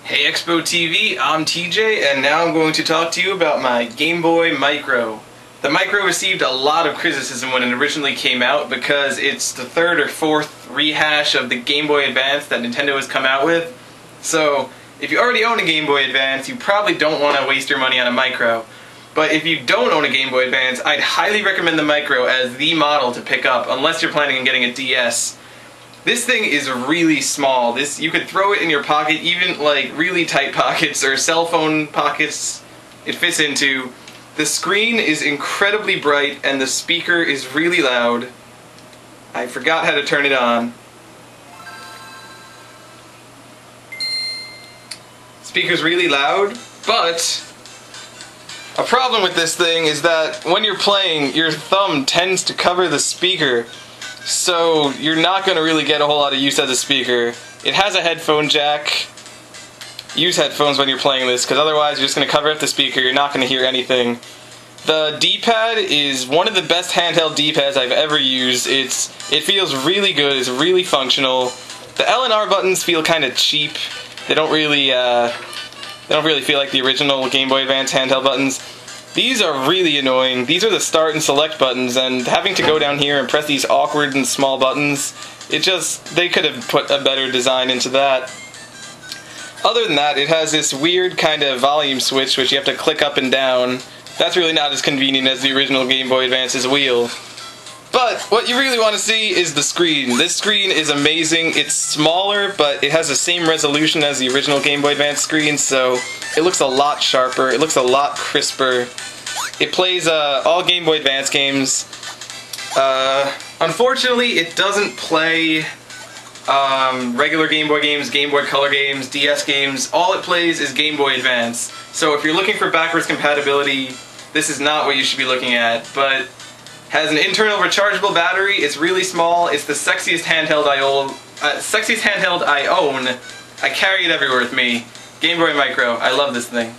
Hey Expo TV, I'm TJ, and now I'm going to talk to you about my Game Boy Micro. The Micro received a lot of criticism when it originally came out because it's the third or fourth rehash of the Game Boy Advance that Nintendo has come out with. So, if you already own a Game Boy Advance, you probably don't want to waste your money on a Micro. But if you don't own a Game Boy Advance, I'd highly recommend the Micro as the model to pick up, unless you're planning on getting a DS. This thing is really small. You could throw it in your pocket, even like really tight pockets or cell phone pockets it fits into. The screen is incredibly bright and the speaker is really loud. I forgot how to turn it on. Speaker's really loud, but a problem with this thing is that when you're playing, your thumb tends to cover the speaker. So you're not going to really get a whole lot of use as a speaker. It has a headphone jack. Use headphones when you're playing this, because otherwise you're just going to cover up the speaker, you're not going to hear anything. The D-pad is one of the best handheld D-pads I've ever used. It feels really good, it's really functional. The L and R buttons feel kind of cheap. They don't really feel like the original Game Boy Advance handheld buttons. These are really annoying. These are the start and select buttons, and having to go down here and press these awkward and small buttons, they could have put a better design into that. Other than that, it has this weird kind of volume switch which you have to click up and down. That's really not as convenient as the original Game Boy Advance's wheel. But what you really want to see is the screen. This screen is amazing. It's smaller, but it has the same resolution as the original Game Boy Advance screen, so it looks a lot sharper, it looks a lot crisper. It plays all Game Boy Advance games. Unfortunately, it doesn't play regular Game Boy games, Game Boy Color games, DS games. All it plays is Game Boy Advance. So if you're looking for backwards compatibility, this is not what you should be looking at. But has an internal rechargeable battery. It's really small. It's the sexiest handheld I own. I carry it everywhere with me. Game Boy Micro. I love this thing.